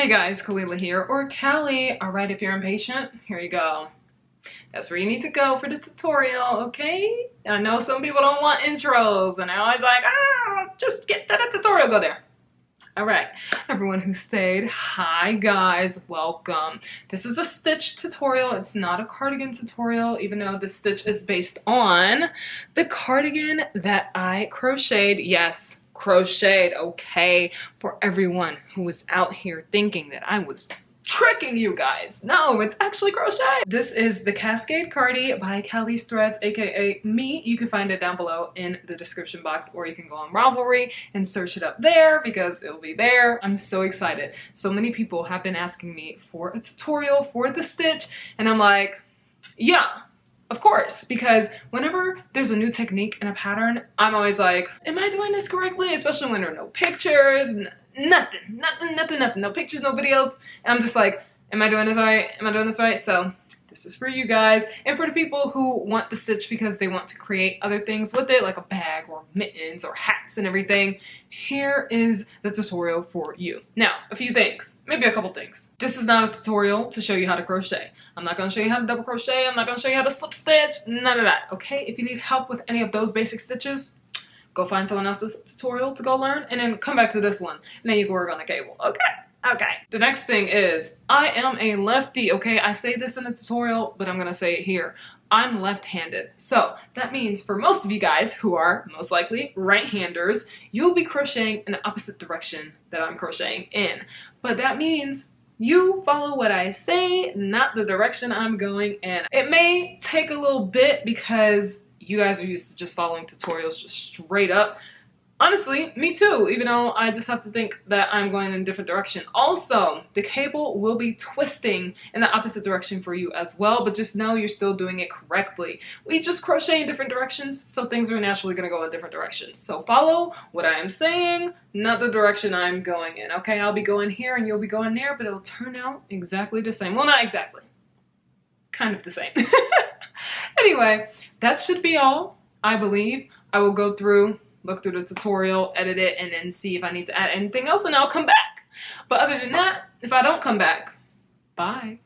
Hey guys, Kalila here, or Callie. Alright, if you're impatient, here you go. That's where you need to go for the tutorial, okay? I know some people don't want intros, and they're always like, just get to the tutorial, go there. Alright, everyone who stayed, hi guys, welcome. This is a stitch tutorial. It's not a cardigan tutorial, even though the stitch is based on the cardigan that I crocheted. Yes, crocheted, okay? For everyone who was out here thinking that I was tricking you guys. No, it's actually crochet. This is the Cascade Cardi by Callie's Threads, aka me. You can find it down below in the description box, or you can go on Ravelry and search it up there because it'll be there. I'm so excited. So many people have been asking me for a tutorial for the stitch, and I'm like, yeah, of course, because whenever there's a new technique and a pattern, I'm always like, am I doing this correctly? Especially when there are no pictures, nothing, no pictures, no videos. And I'm just like, am I doing this right? Am I doing this right? So this is for you guys and for the people who want the stitch because they want to create other things with it, like a bag or mittens or hats and everything. Here is the tutorial for you. Now, a few things, maybe a couple things. This is not a tutorial to show you how to crochet. I'm not going to show you how to double crochet. I'm not going to show you how to slip stitch, none of that, okay? If you need help with any of those basic stitches, go find someone else's tutorial to go learn and then come back to this one and then you can work on the cable, okay? Okay. The next thing is, I am a lefty, okay? I say this in the tutorial, but I'm gonna say it here. I'm left-handed. So that means for most of you guys who are most likely right-handers, you'll be crocheting in the opposite direction that I'm crocheting in. But that means you follow what I say, not the direction I'm going in. It may take a little bit because you guys are used to just following tutorials just straight up. Honestly, me too, even though I just have to think that I'm going in a different direction. Also, the cable will be twisting in the opposite direction for you as well, but just know you're still doing it correctly. We just crochet in different directions, so things are naturally going to go in different directions. So follow what I am saying, not the direction I'm going in, okay? I'll be going here and you'll be going there, but it'll turn out exactly the same. Well, not exactly. Kind of the same. Anyway, that should be all, I believe. I will go through, look through the tutorial, edit it, and then see if I need to add anything else, and I'll come back. But other than that, if I don't come back, bye.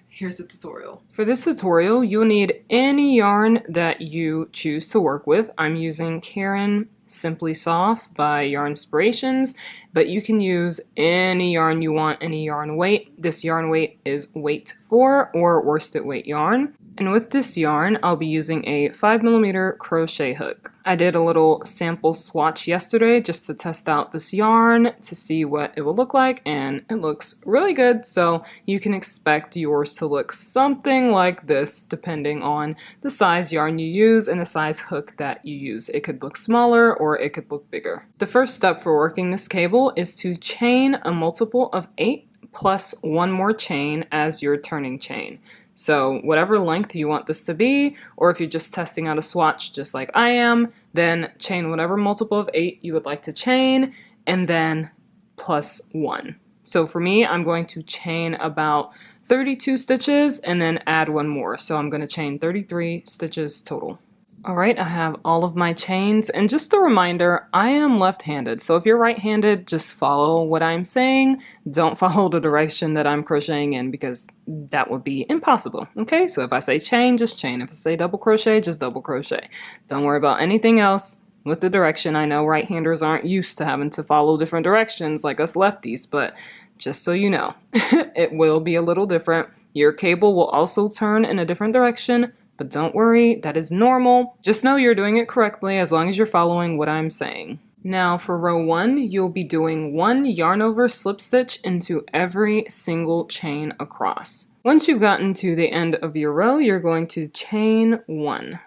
Here's the tutorial. For this tutorial, you'll need any yarn that you choose to work with. I'm using Karen Simply Soft by Yarnspirations, but you can use any yarn you want, any yarn weight. This yarn weight is weight 4 or worsted weight yarn. And with this yarn, I'll be using a 5mm crochet hook. I did a little sample swatch yesterday just to test out this yarn to see what it will look like, and it looks really good, so you can expect yours to look something like this depending on the size yarn you use and the size hook that you use. It could look smaller or it could look bigger. The first step for working this cable is to chain a multiple of 8 plus one more chain as your turning chain. So whatever length you want this to be, or if you're just testing out a swatch just like I am, then chain whatever multiple of 8 you would like to chain, and then plus 1. So for me, I'm going to chain about 32 stitches and then add one more. So I'm going to chain 33 stitches total. Alright, I have all of my chains, and just a reminder, I am left-handed, so if you're right-handed, just follow what I'm saying. Don't follow the direction that I'm crocheting in because that would be impossible, okay? So if I say chain, just chain. If I say double crochet, just double crochet. Don't worry about anything else with the direction. I know right-handers aren't used to having to follow different directions like us lefties, but just so you know, it will be a little different. Your cable will also turn in a different direction, but don't worry, that is normal. Just know you're doing it correctly as long as you're following what I'm saying. Now for row 1, you'll be doing 1 yarn over slip stitch into every single chain across. Once you've gotten to the end of your row, you're going to chain 1.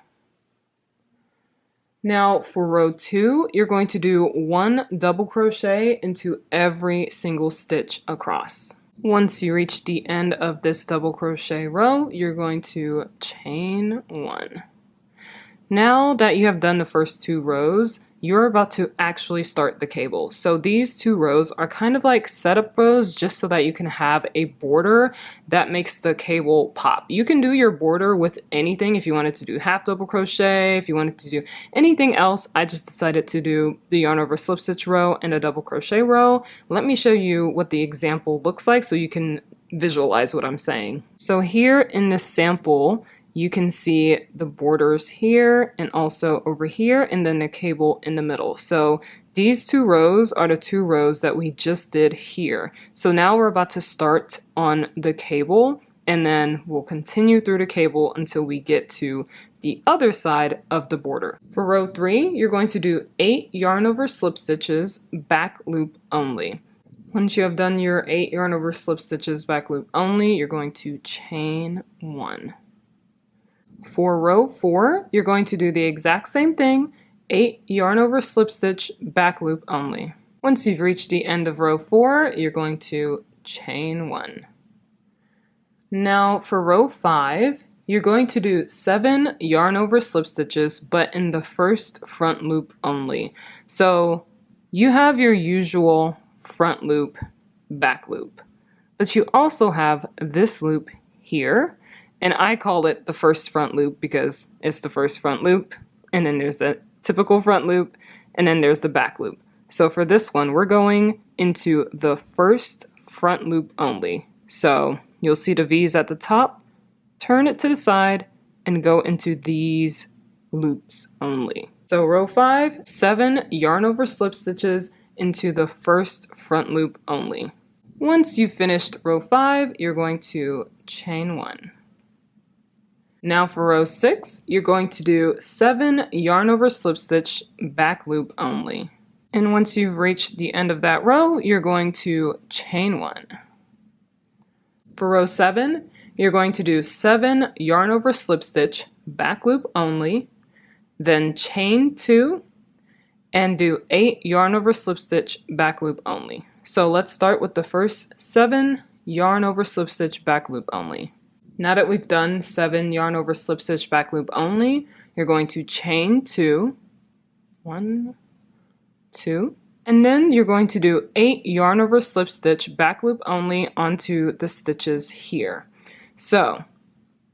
Now for row 2, you're going to do 1 double crochet into every single stitch across. Once you reach the end of this double crochet row, you're going to chain 1. Now that you have done the first 2 rows, you're about to actually start the cable. So these 2 rows are kind of like setup rows just so that you can have a border that makes the cable pop. You can do your border with anything. If you wanted to do half double crochet, if you wanted to do anything else, I just decided to do the yarn over slip stitch row and a double crochet row. Let me show you what the example looks like so you can visualize what I'm saying. So here in this sample, you can see the borders here and also over here, and then the cable in the middle. So these 2 rows are the 2 rows that we just did here. So now we're about to start on the cable, and then we'll continue through the cable until we get to the other side of the border. For row 3, you're going to do 8 yarn over slip stitches, back loop only. Once you have done your 8 yarn over slip stitches, back loop only, you're going to chain 1. For row 4, you're going to do the exact same thing, 8 yarn over slip stitch, back loop only. Once you've reached the end of row 4, you're going to chain 1. Now for row 5, you're going to do 7 yarn over slip stitches, but in the first front loop only. So you have your usual front loop, back loop, but you also have this loop here. And I call it the first front loop because it's the first front loop, and then there's the typical front loop, and then there's the back loop. So for this one, we're going into the first front loop only. So you'll see the V's at the top, turn it to the side, and go into these loops only. So row 5, 7 yarn over slip stitches into the first front loop only. Once you've finished row 5, you're going to chain 1. Now for row 6, you're going to do 7 yarn over slip stitch, back loop only. And once you've reached the end of that row, you're going to chain 1. For row 7, you're going to do 7 yarn over slip stitch, back loop only, then chain 2, and do 8 yarn over slip stitch, back loop only. So let's start with the first 7 yarn over slip stitch, back loop only. Now that we've done 7 yarn over slip stitch, back loop only, you're going to chain 2, 1, 2, and then you're going to do 8 yarn over slip stitch, back loop only onto the stitches here. So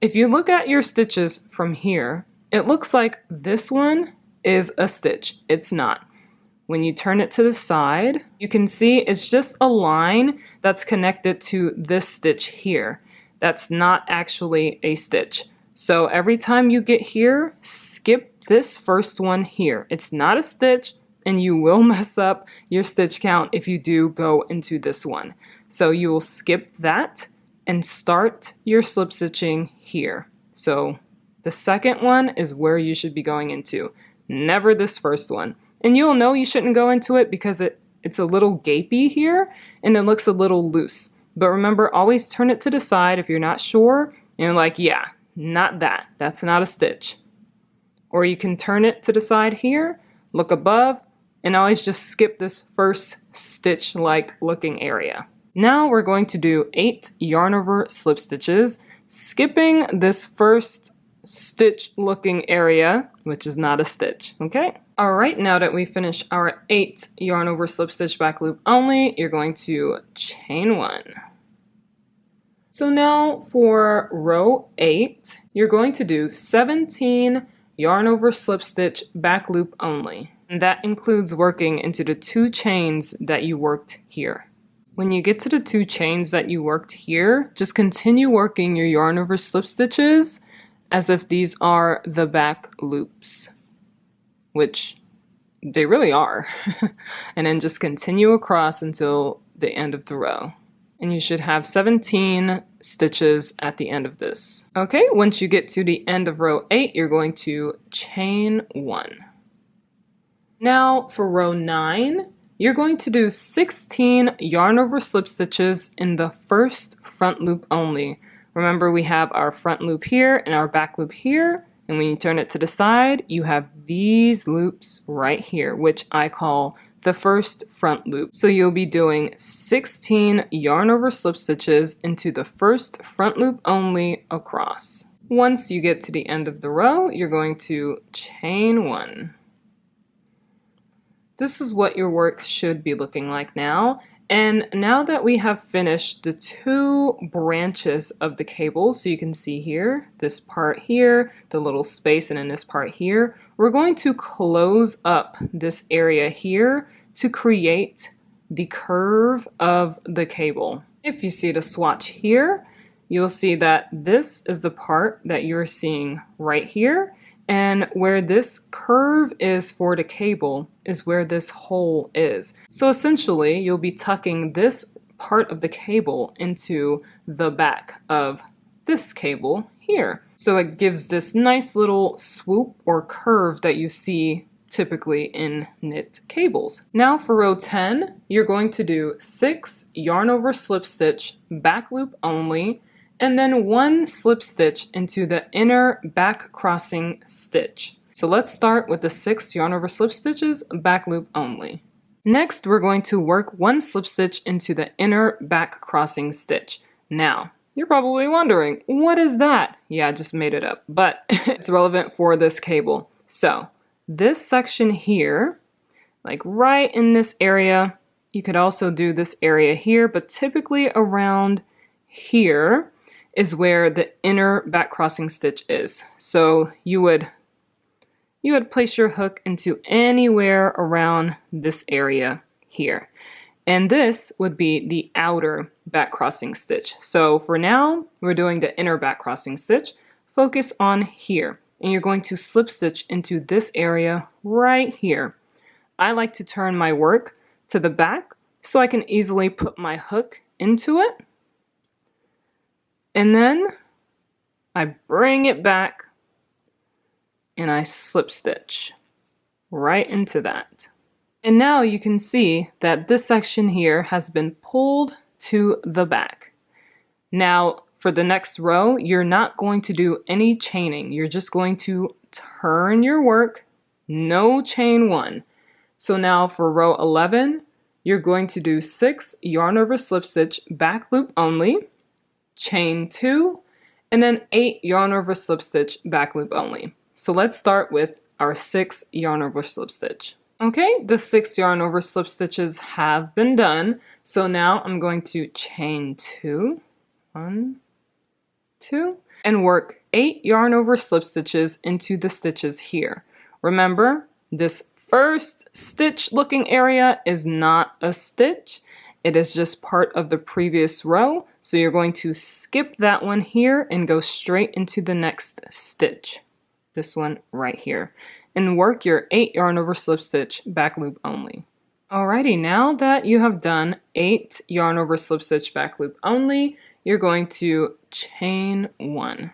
if you look at your stitches from here, it looks like this one is a stitch. It's not. When you turn it to the side, you can see it's just a line that's connected to this stitch here. That's not actually a stitch. So every time you get here, skip this first one here. It's not a stitch, and you will mess up your stitch count if you do go into this one. So you will skip that and start your slip stitching here. So the second one is where you should be going into, never this first one. And you'll know you shouldn't go into it because it's a little gapey here and it looks a little loose. But remember, always turn it to the side if you're not sure, and like, yeah, not that. That's not a stitch. Or you can turn it to the side here, look above, and always just skip this first stitch-like looking area. Now we're going to do 8 yarn over slip stitches, skipping this first stitch looking area, which is not a stitch, okay? All right, now that we finished our 8 yarn over slip stitch, back loop only, you're going to chain 1. So now for row 8, you're going to do 17 yarn over slip stitch, back loop only. And that includes working into the 2 chains that you worked here. When you get to the 2 chains that you worked here, just continue working your yarn over slip stitches as if these are the back loops, which they really are. And then just continue across until the end of the row. And you should have 17 stitches at the end of this. Okay, once you get to the end of row 8, you're going to chain 1. Now for row 9, you're going to do 16 yarn over slip stitches in the first front loop only. Remember, we have our front loop here and our back loop here, and when you turn it to the side, you have these loops right here, which I call the first front loop. So you'll be doing 16 yarn over slip stitches into the first front loop only across. Once you get to the end of the row, you're going to chain 1. This is what your work should be looking like now. And now that we have finished the two branches of the cable, so you can see here, this part here, the little space, and then this part here, we're going to close up this area here to create the curve of the cable. If you see the swatch here, you'll see that this is the part that you're seeing right here. And where this curve is for the cable is where this hole is. So essentially, you'll be tucking this part of the cable into the back of this cable here. So it gives this nice little swoop or curve that you see typically in knit cables. Now for row 10, you're going to do 6 yarn over slip stitch back loop only, and then 1 slip stitch into the inner back crossing stitch. So let's start with the 6 yarn over slip stitches back loop only. Next, we're going to work 1 slip stitch into the inner back crossing stitch. Now, you're probably wondering, what is that? Yeah, I just made it up, but it's relevant for this cable. So this section here, like right in this area, you could also do this area here, but typically around here is where the inner back crossing stitch is. So you would place your hook into anywhere around this area here. And this would be the outer back crossing stitch. So for now, we're doing the inner back crossing stitch. Focus on here. And you're going to slip stitch into this area right here. I like to turn my work to the back so I can easily put my hook into it. And then I bring it back and I slip stitch right into that. And now you can see that this section here has been pulled to the back. Now for the next row, you're not going to do any chaining. You're just going to turn your work, no chain 1. So now for row 11, you're going to do 6 yarn over slip stitch back loop only, chain 2, and then 8 yarn over slip stitch back loop only. So let's start with our 6 yarn over slip stitch. Okay, the 6 yarn over slip stitches have been done. So now I'm going to chain 2, 1, 2, and work 8 yarn over slip stitches into the stitches here. Remember, this first stitch looking area is not a stitch. It is just part of the previous row. So you're going to skip that one here and go straight into the next stitch. This one right here. And work your 8 yarn over slip stitch back loop only. Alrighty, now that you have done 8 yarn over slip stitch back loop only, you're going to chain 1.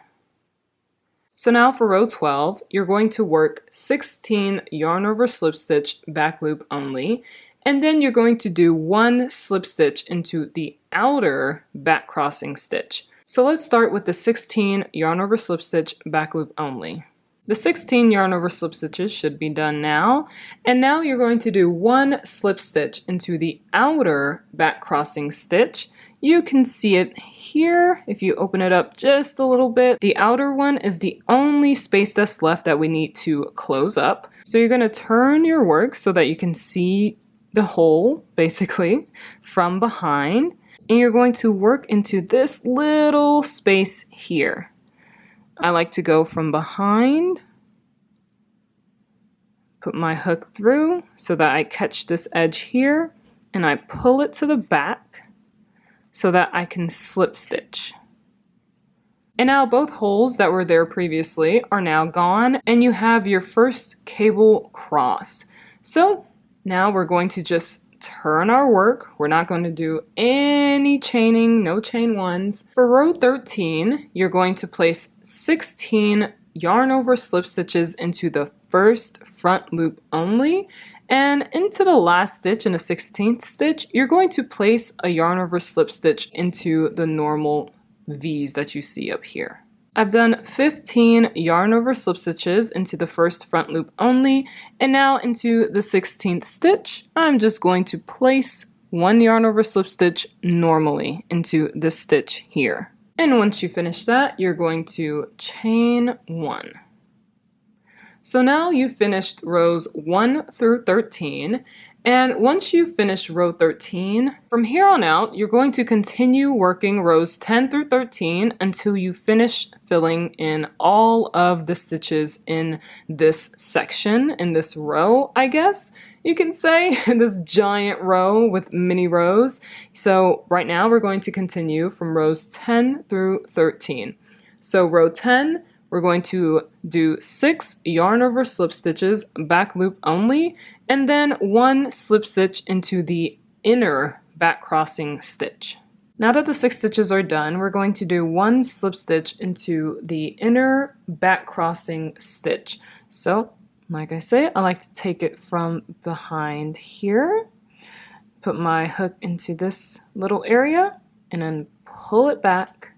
So now for row 12, you're going to work 16 yarn over slip stitch back loop only, and then you're going to do 1 slip stitch into the outer back crossing stitch. So let's start with the 16 yarn over slip stitch back loop only. The 16 yarn over slip stitches should be done now, and now you're going to do 1 slip stitch into the outer back crossing stitch. You can see it here if you open it up just a little bit. The outer one is the only space that's left that we need to close up. So you're going to turn your work so that you can see the hole basically from behind, and you're going to work into this little space here. I like to go from behind, put my hook through so that I catch this edge here, and I pull it to the back so that I can slip stitch. And now both holes that were there previously are now gone, and you have your first cable cross. So now we're going to just turn our work. We're not going to do any chaining, no chain 1s. For row 13, you're going to place 16 yarn over slip stitches into the first front loop only, and into the last stitch in the 16th stitch, you're going to place a yarn over slip stitch into the normal V's that you see up here. I've done 15 yarn over slip stitches into the first front loop only, and now into the 16th stitch, I'm just going to place 1 yarn over slip stitch normally into this stitch here. And once you finish that, you're going to chain 1. So now you've finished rows 1 through 13, and once you've finished row 13, from here on out, you're going to continue working rows 10 through 13 until you finish filling in all of the stitches in this section, in this row, I guess you can say, this giant row with many rows. So right now we're going to continue from rows 10 through 13. So row 10, we're going to do 6 yarn over slip stitches, back loop only, and then 1 slip stitch into the inner back crossing stitch. Now that the 6 stitches are done, we're going to do 1 slip stitch into the inner back crossing stitch. So, like I say, I like to take it from behind here, put my hook into this little area, and then pull it back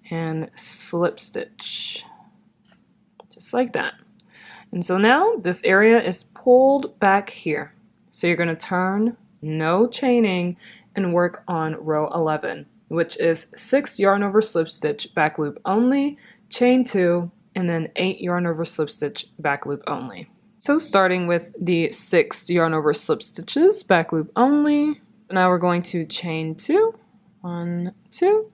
and slip stitch, just like that. And so now this area is pulled back here. So you're going to turn, no chaining, and work on row 11, which is 6 yarn over slip stitch, back loop only, chain 2, and then 8 yarn over slip stitch, back loop only. So starting with the 6 yarn over slip stitches, back loop only, now we're going to chain 2, 1, 2,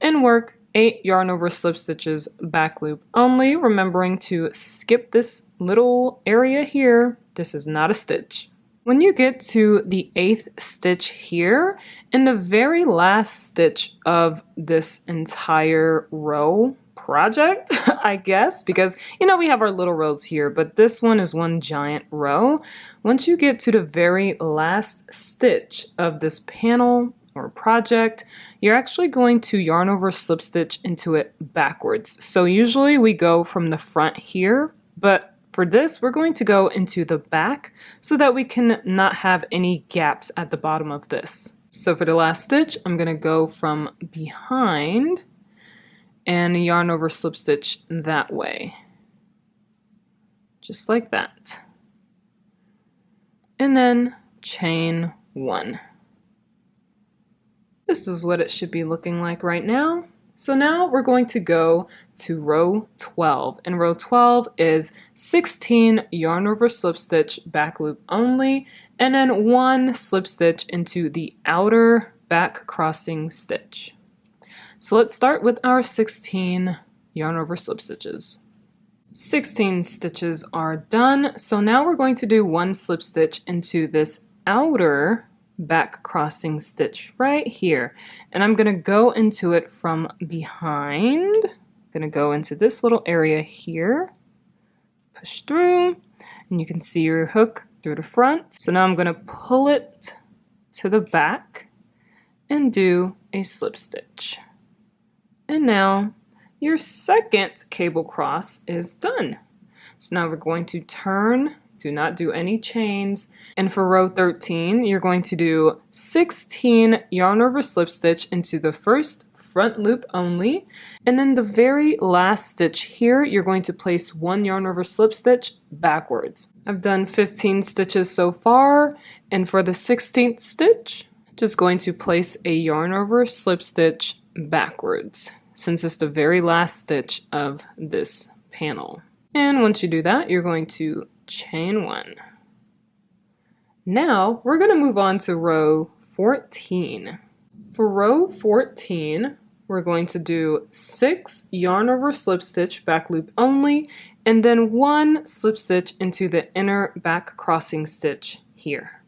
and work 8 yarn over slip stitches, back loop only, remembering to skip this little area here. This is not a stitch. When you get to the 8th stitch here, in the very last stitch of this entire row project, I guess, because we have our little rows here, but this one is one giant row. Once you get to the very last stitch of this panel or project, you're actually going to yarn over slip stitch into it backwards. So usually we go from the front here, but for this we're going to go into the back so that we can not have any gaps at the bottom of this. So for the last stitch, I'm going to go from behind and yarn over slip stitch that way, just like that, and then chain 1. This is what it should be looking like right now. So now we're going to go to row 12, and row 12 is 16 yarn over slip stitch, back loop only, and then 1 slip stitch into the outer back crossing stitch. So let's start with our 16 yarn over slip stitches. 16 stitches are done, so now we're going to do 1 slip stitch into this outer back crossing stitch right here, and I'm gonna go into it from behind. I'm gonna go into this little area here, push through, and you can see your hook through the front. So now I'm gonna pull it to the back and do a slip stitch, and now your second cable cross is done. So now we're going to turn, do not do any chains, and for row 13 you're going to do 16 yarn over slip stitch into the first front loop only, and then the very last stitch here you're going to place 1 yarn over slip stitch backwards. I've done 15 stitches so far, and for the 16th stitch just going to place a yarn over slip stitch backwards, since it's the very last stitch of this panel. And once you do that, you're going to chain 1. Now we're going to move on to row 14. For row 14, we're going to do 6 yarn over slip stitch, back loop only, and then 1 slip stitch into the inner back crossing stitch here.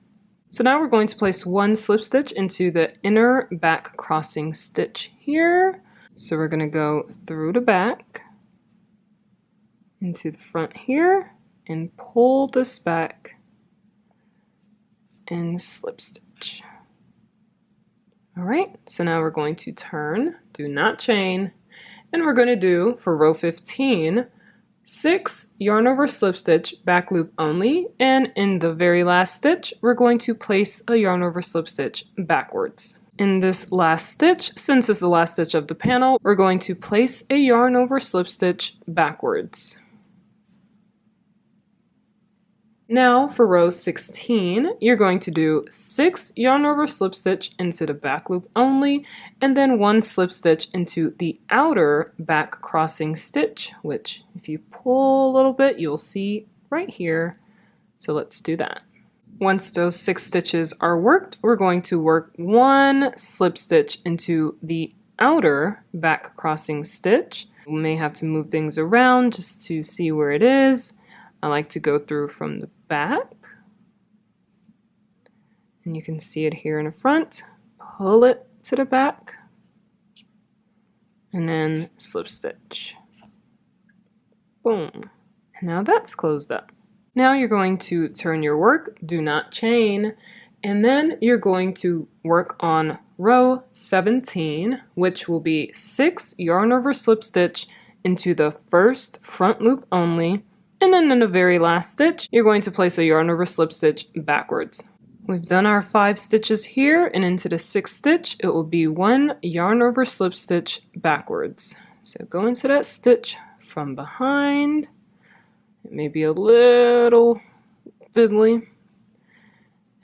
So now we're going to place 1 slip stitch into the inner back crossing stitch here. So we're going to go through the back into the front here and pull this back and slip stitch. Alright, so now we're going to turn, do not chain, and we're going to do, for row 15, 6 yarn over slip stitch, back loop only, and in the very last stitch we're going to place a yarn over slip stitch backwards. In this last stitch, since it's the last stitch of the panel, we're going to place a yarn over slip stitch backwards. Now for row 16, you're going to do 6 yarn over slip stitch into the back loop only, and then 1 slip stitch into the outer back crossing stitch, which if you pull a little bit, you'll see right here. So let's do that. Once those 6 stitches are worked, we're going to work 1 slip stitch into the outer back crossing stitch. We may have to move things around just to see where it is. I like to go through from the back, and you can see it here in the front. Pull it to the back, and then slip stitch. Boom. And now that's closed up. Now you're going to turn your work, do not chain, and then you're going to work on row 17, which will be 6 yarn over slip stitch into the first front loop only, and then in the very last stitch, you're going to place a yarn over slip stitch backwards. We've done our 5 stitches here, and into the 6th stitch, it will be 1 yarn over slip stitch backwards. So go into that stitch from behind. It may be a little fiddly.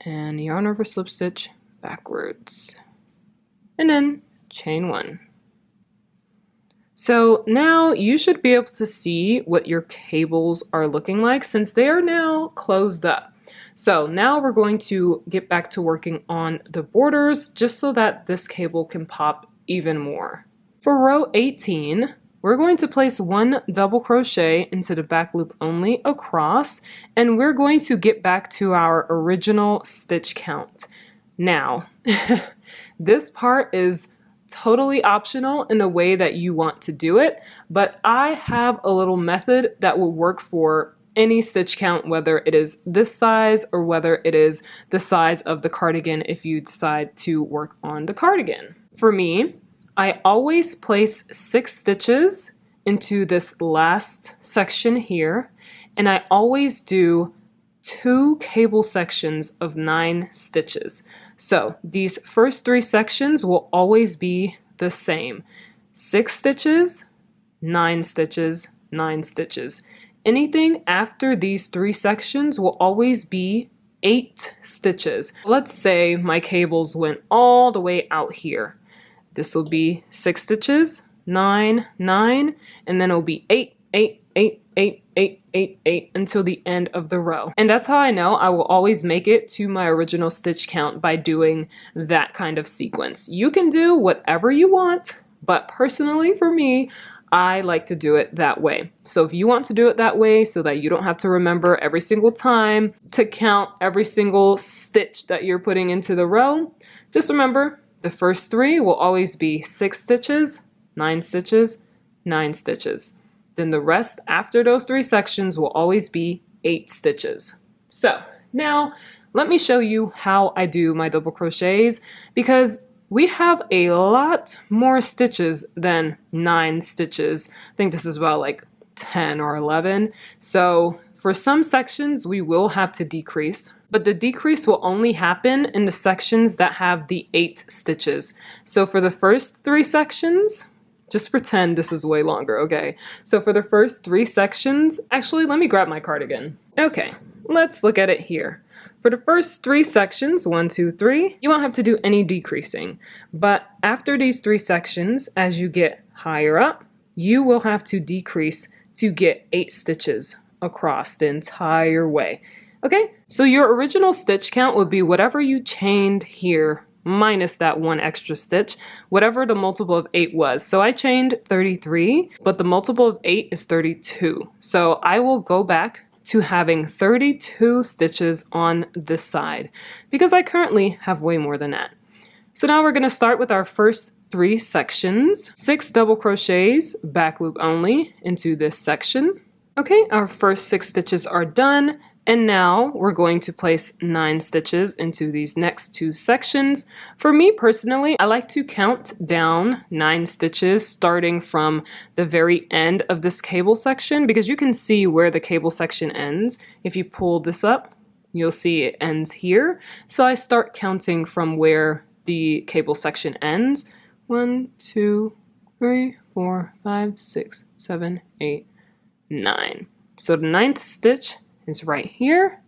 And yarn over slip stitch backwards. And then chain 1. So now you should be able to see what your cables are looking like since they are now closed up. So now we're going to get back to working on the borders just so that this cable can pop even more. For row 18, we're going to place 1 double crochet into the back loop only across, and we're going to get back to our original stitch count. Now, this part is totally optional in the way that you want to do it, but I have a little method that will work for any stitch count, whether it is this size or whether it is the size of the cardigan if you decide to work on the cardigan. For me, I always place 6 stitches into this last section here, and I always do 2 cable sections of 9 stitches. So these first 3 sections will always be the same. 6 stitches, 9 stitches, 9 stitches. Anything after these 3 sections will always be 8 stitches. Let's say my cables went all the way out here. This will be 6 stitches, 9, 9, and then it'll be 8, 8, 8, 8, 8, 8, 8 until the end of the row. And that's how I know I will always make it to my original stitch count, by doing that kind of sequence. You can do whatever you want, but personally for me, I like to do it that way. So if you want to do it that way so that you don't have to remember every single time to count every single stitch that you're putting into the row, just remember the first 3 will always be 6 stitches, 9 stitches, 9 stitches. Then the rest after those 3 sections will always be 8 stitches. So now let me show you how I do my double crochets, because we have a lot more stitches than 9 stitches. I think this is about like 10 or 11. So for some sections we will have to decrease, but the decrease will only happen in the sections that have the 8 stitches. So for the first 3 sections, just pretend this is way longer, okay? So for the first 3 sections, actually, let me grab my cardigan. Okay, let's look at it here. For the first 3 sections, 1, 2, 3, you won't have to do any decreasing. But after these 3 sections, as you get higher up, you will have to decrease to get 8 stitches across the entire way. Okay, so your original stitch count would be whatever you chained here minus that 1 extra stitch, whatever the multiple of 8 was. So I chained 33, but the multiple of 8 is 32. So I will go back to having 32 stitches on this side, because I currently have way more than that. So now we're going to start with our first 3 sections. 6 double crochets, back loop only, into this section. Okay, our first 6 stitches are done. And now we're going to place 9 stitches into these next 2 sections. For me personally, I like to count down 9 stitches starting from the very end of this cable section, because you can see where the cable section ends. If you pull this up, you'll see it ends here. So I start counting from where the cable section ends. 1, 2, 3, 4, 5, 6, 7, 8, 9. So the 9th stitch is right here,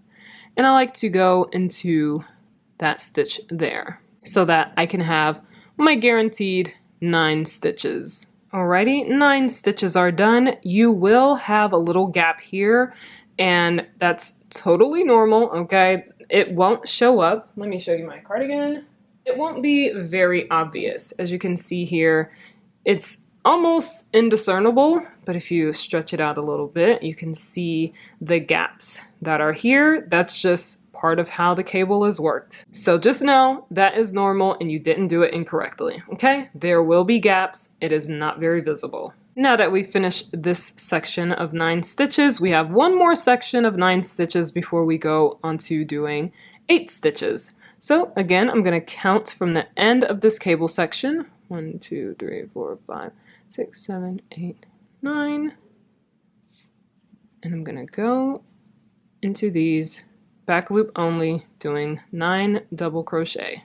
and I like to go into that stitch there so that I can have my guaranteed 9 stitches. Alrighty, 9 stitches are done. You will have a little gap here, and that's totally normal, okay? It won't show up. Let me show you my cardigan. It won't be very obvious. As you can see here, it's almost indiscernible, but if you stretch it out a little bit, you can see the gaps that are here. That's just part of how the cable is worked. So just know that is normal and you didn't do it incorrectly, okay? There will be gaps. It is not very visible. Now that we've finished this section of 9 stitches, we have one more section of 9 stitches before we go on to doing 8 stitches. So again, I'm going to count from the end of this cable section. 1, 2, 3, 4, 5, 6, 7, 8, 9. And I'm going to go into these back loop only, doing 9 double crochet.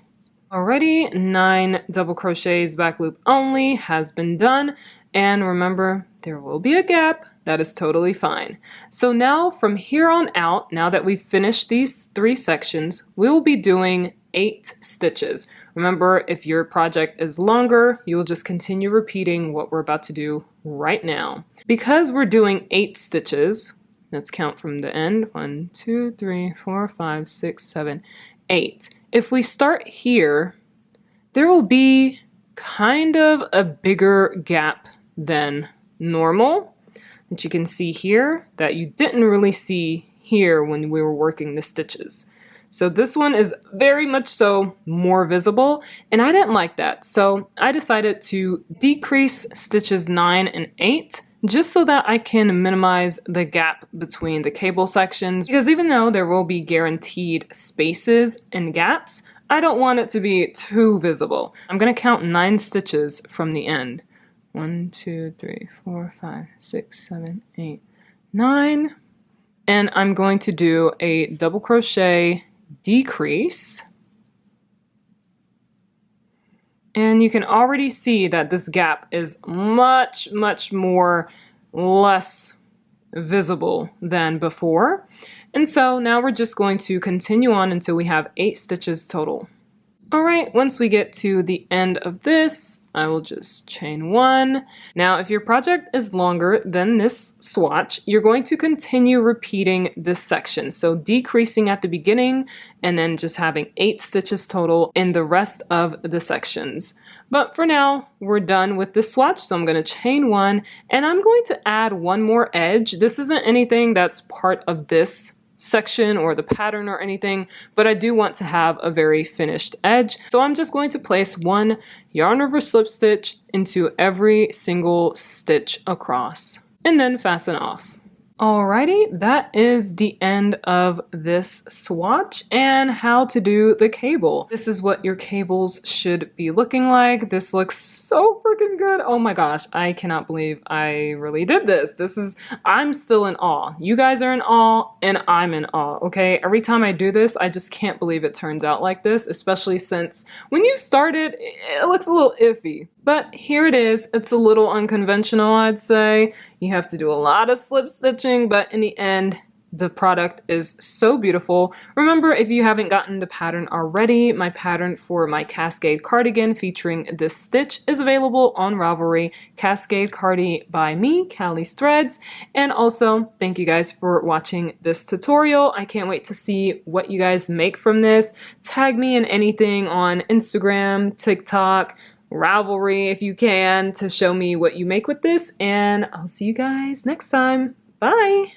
Alrighty, 9 double crochets back loop only has been done. And remember, there will be a gap. That is totally fine. So now from here on out, now that we've finished these 3 sections, we'll be doing 8 stitches. Remember, if your project is longer, you'll just continue repeating what we're about to do right now. Because we're doing 8 stitches, let's count from the end. 1, 2, 3, 4, 5, 6, 7, 8. If we start here, there will be kind of a bigger gap than normal, that you can see here that you didn't really see here when we were working the stitches. So this one is very much so more visible, and I didn't like that. So I decided to decrease stitches 9 and 8 just so that I can minimize the gap between the cable sections, because even though there will be guaranteed spaces and gaps, I don't want it to be too visible. I'm going to count 9 stitches from the end. 1, 2, 3, 4, 5, 6, 7, 8, 9. And I'm going to do a double crochet decrease. And you can already see that this gap is much more less visible than before. And so now we're just going to continue on until we have 8 stitches total. Alright, once we get to the end of this, I will just chain 1. Now, if your project is longer than this swatch, you're going to continue repeating this section. So decreasing at the beginning and then just having 8 stitches total in the rest of the sections. But for now, we're done with this swatch, so I'm going to chain 1, and I'm going to add one more edge. This isn't anything that's part of this section or the pattern or anything, but I do want to have a very finished edge. So I'm just going to place 1 yarn over slip stitch into every single stitch across and then fasten off. Alrighty, that is the end of this swatch and how to do the cable. This is what your cables should be looking like. This looks so freaking good. Oh my gosh, I cannot believe I really did this. I'm still in awe. You guys are in awe and I'm in awe, okay? Every time I do this, I just can't believe it turns out like this, especially since when you started, it looks a little iffy. But here it is. It's a little unconventional, I'd say. You have to do a lot of slip stitching, but in the end, the product is so beautiful. Remember, if you haven't gotten the pattern already, my pattern for my Cascade cardigan featuring this stitch is available on Ravelry. Cascade Cardi by me, Callie's Threads. And also, thank you guys for watching this tutorial. I can't wait to see what you guys make from this. Tag me in anything on Instagram, TikTok, Ravelry if you can, to show me what you make with this, and I'll see you guys next time. Bye!